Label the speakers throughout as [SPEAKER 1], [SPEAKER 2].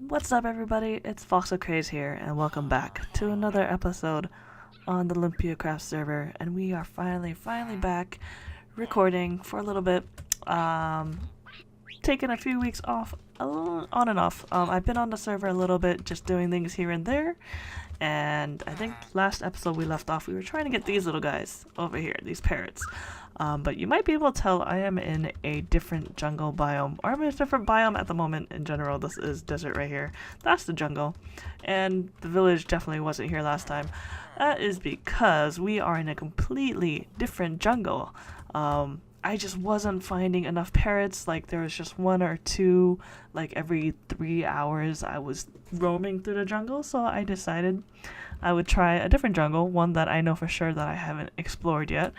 [SPEAKER 1] What's up, everybody? It's VoxelCraze here, and welcome back to another episode on the LumpiaCraft server. And we are finally back recording for a little bit. Taking a few weeks off, on and off. I've been on the server a little bit, just doing things here and there. And I think last episode we left off, we were trying to get these little guys over here, these parrots. But you might be able to tell I am in a different jungle biome, or I'm in a different biome at the moment in general. This is desert right here. That's the jungle. And the village definitely wasn't here last time. That is because we are in a completely different jungle. I just wasn't finding enough parrots. Like, there was just one or two, like, every 3 hours I was roaming through the jungle, so I decided I would try a different jungle, one that I know for sure that I haven't explored yet.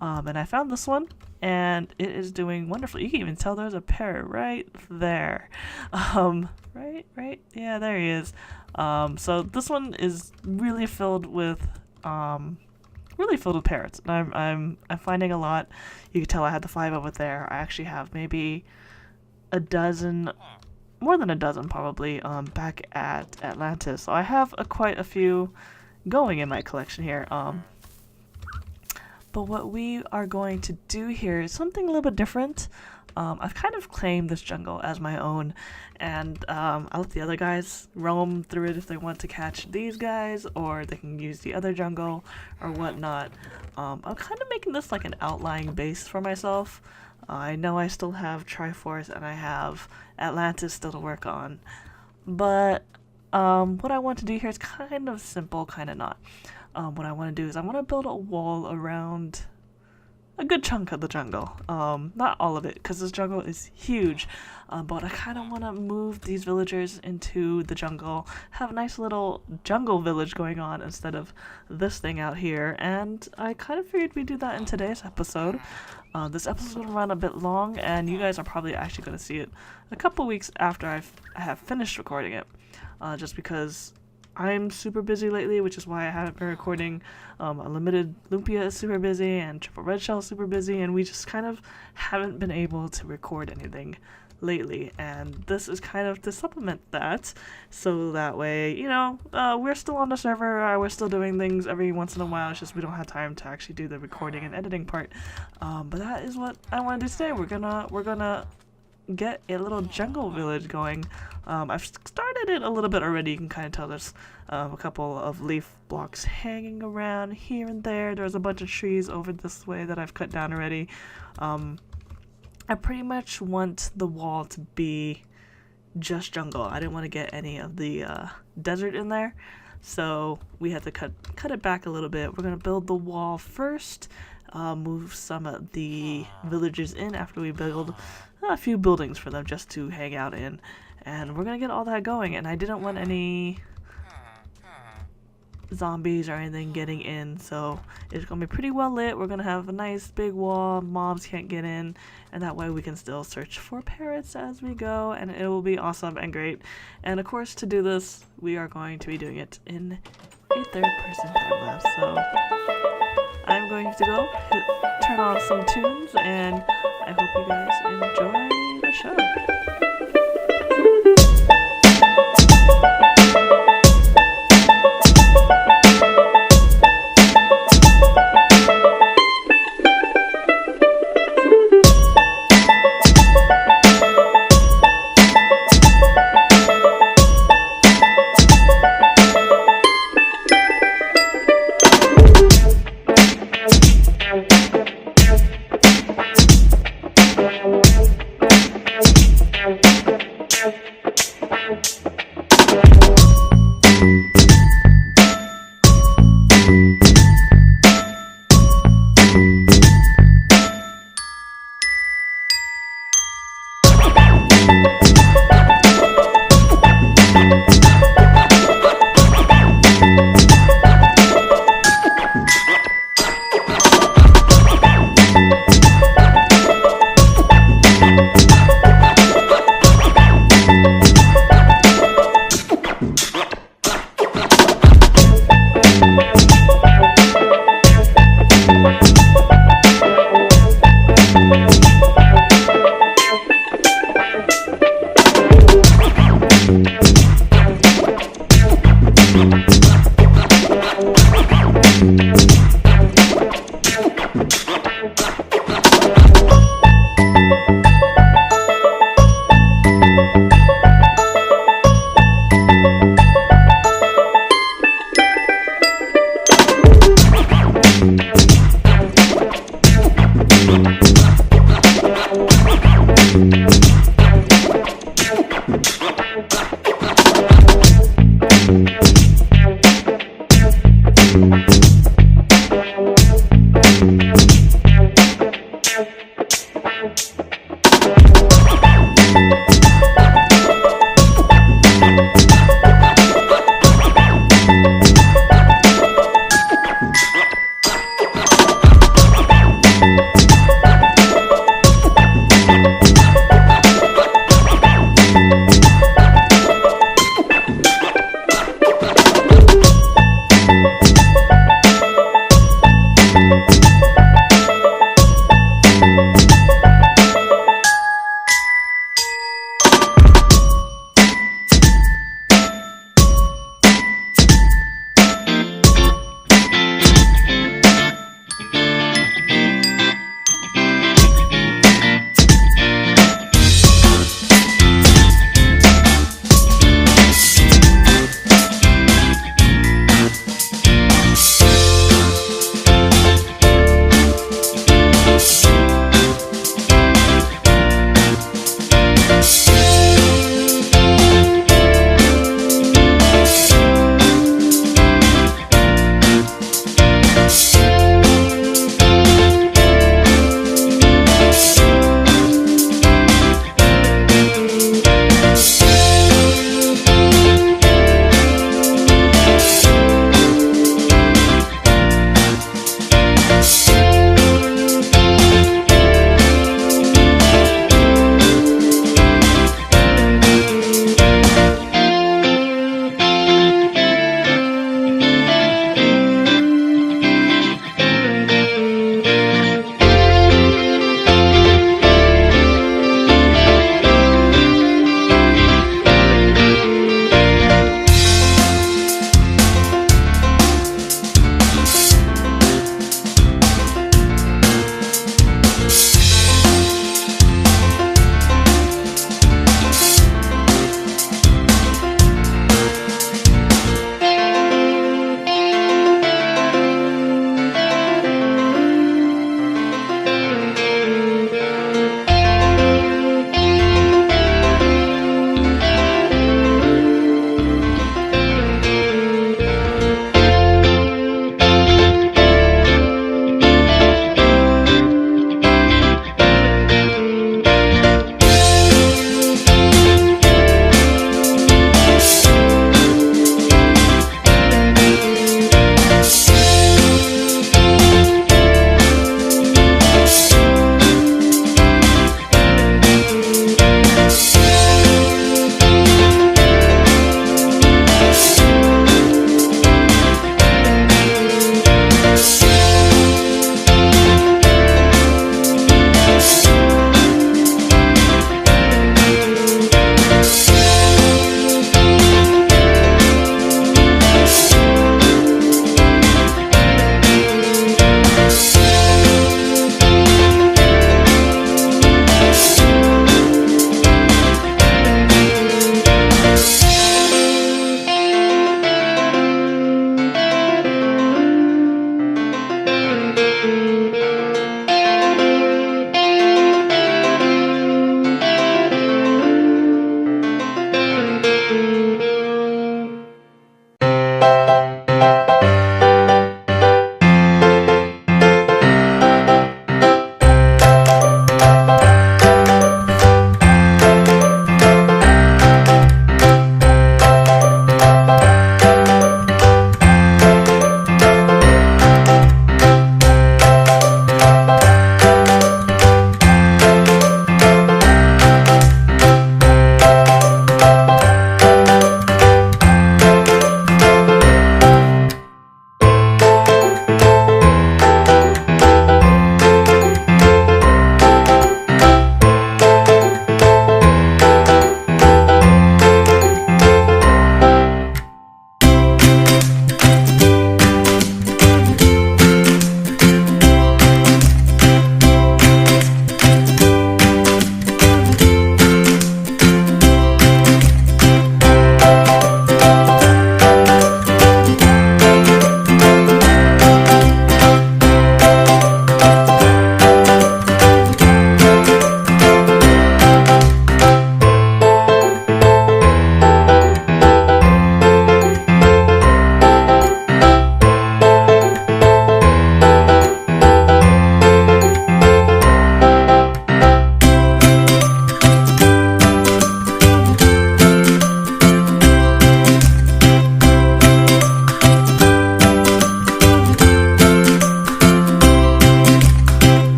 [SPEAKER 1] And I found this one, and it is doing wonderfully. You can even tell there's a parrot right there. Right? Yeah, there he is. So this one is really filled with parrots, and I'm finding a lot. You can tell I had the 5 over there. I actually have maybe a dozen, more than a dozen probably, back at Atlantis. So I have quite a few going in my collection here. But what we are going to do here is something a little bit different. I've kind of claimed this jungle as my own, and I'll let the other guys roam through it if they want to catch these guys, or they can use the other jungle or whatnot. I'm kind of making this like an outlying base for myself. I know I still have Triforce and I have Atlantis still to work on, but what I want to do here is kind of simple, kind of not. What I want to do is I want to build a wall around a good chunk of the jungle. Not all of it, because this jungle is huge, but I kind of want to move these villagers into the jungle, have a nice little jungle village going on instead of this thing out here, and I kind of figured we'd do that in today's episode. This episode's going to run a bit long, and you guys are probably actually going to see it a couple weeks after I have finished recording it, just because I'm super busy lately, which is why I haven't been recording. Unlimited Lumpia is super busy, and Triple Red Shell is super busy, and we just kind of haven't been able to record anything lately. And this is kind of to supplement that, so that way, you know, we're still on the server, we're still doing things every once in a while. It's just we don't have time to actually do the recording and editing part. But that is what I want to do today. We're gonna get a little jungle village going. I've started it a little bit already. You can kind of tell there's a couple of leaf blocks hanging around here and there. There's a bunch of trees over this way that I've cut down already. I pretty much want the wall to be just jungle. I didn't want to get any of the desert in there, so we had to cut it back a little bit. We're gonna build the wall first, move some of the villagers in after we build a few buildings for them just to hang out in, and we're gonna get all that going. And I didn't want any zombies or anything getting in, so it's gonna be pretty well lit. We're gonna have a nice big wall, mobs can't get in, and that way we can still search for parrots as we go, and it will be awesome and great. And of course, to do this, we are going to be doing it in a third-person time-lapse. So I'm going to go turn on some tunes, and I hope you guys enjoy the show.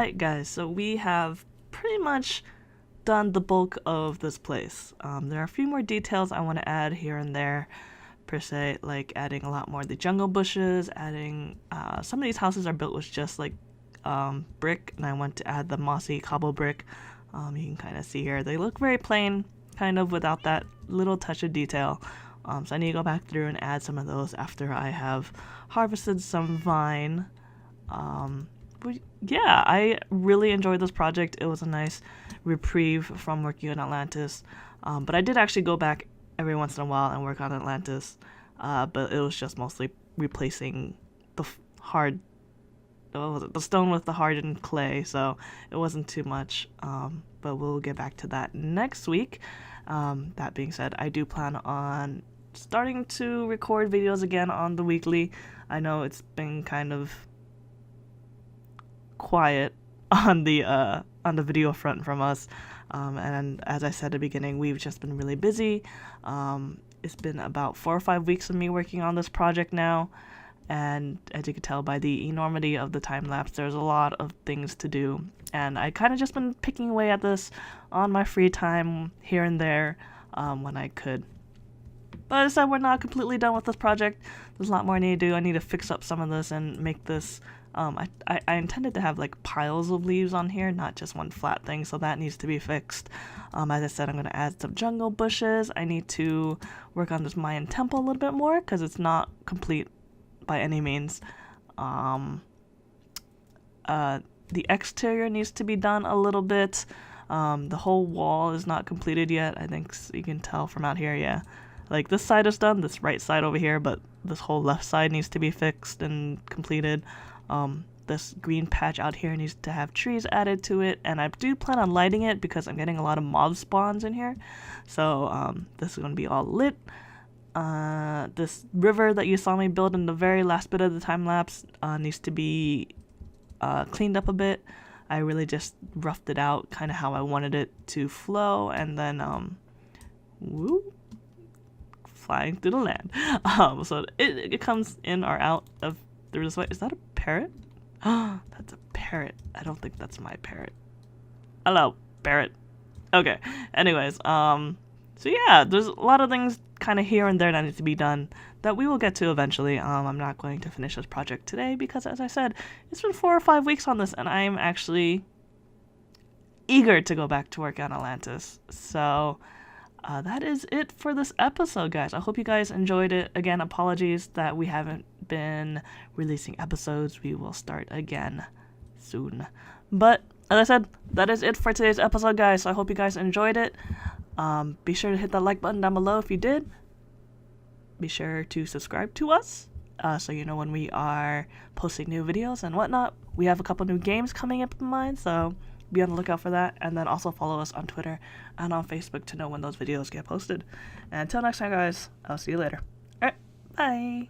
[SPEAKER 1] Alright guys, so we have pretty much done the bulk of this place. There are a few more details I want to add here and there, per se, like adding a lot more of the jungle bushes, adding, some of these houses are built with just like brick, and I want to add the mossy cobble brick. You can kind of see here, they look very plain, kind of without that little touch of detail. So I need to go back through and add some of those after I have harvested some vine. But yeah, I really enjoyed this project. It was a nice reprieve from working on Atlantis. But I did actually go back every once in a while and work on Atlantis. But it was just mostly replacing the the stone with the hardened clay, so it wasn't too much. But we'll get back to that next week. That being said, I do plan on starting to record videos again on the weekly. I know it's been kind of quiet on the video front from us, and as I said at the beginning, we've just been really busy. It's been about 4 or 5 weeks of me working on this project now, and as you can tell by the enormity of the time lapse, there's a lot of things to do, and I kind of just been picking away at this on my free time here and there when I could. But as I said, we're not completely done with this project. There's a lot more I need to do. I need to fix up some of this and make this. I intended to have like piles of leaves on here, not just one flat thing, so that needs to be fixed. As I said, I'm going to add some jungle bushes. I need to work on this Mayan temple a little bit more because it's not complete by any means. The exterior needs to be done a little bit. The whole wall is not completed yet. I think you can tell from out here, yeah. Like this side is done, this right side over here, but this whole left side needs to be fixed and completed. This green patch out here needs to have trees added to it, and I do plan on lighting it because I'm getting a lot of mob spawns in here. So this is going to be all lit. This river that you saw me build in the very last bit of the time lapse needs to be cleaned up a bit. I really just roughed it out kind of how I wanted it to flow, and then whoop, flying through the land. So it comes in or out of this way. Is that a parrot? That's a parrot. I don't think that's my parrot. Hello, parrot. Okay. Anyways, so yeah, there's a lot of things kind of here and there that need to be done that we will get to eventually. I'm not going to finish this project today because, as I said, it's been 4 or 5 weeks on this, and I'm actually eager to go back to work on Atlantis. So that is it for this episode, guys. I hope you guys enjoyed it. Again, apologies that we haven't been releasing episodes. We will start again soon. But as I said, that is it for today's episode, guys. So I hope you guys enjoyed it. Be sure to hit that like button down below if you did. Be sure to subscribe to us so you know when we are posting new videos and whatnot. We have a couple new games coming up in mind, so be on the lookout for that. And then also follow us on Twitter and on Facebook to know when those videos get posted. And until next time, guys, I'll see you later. Alright, bye!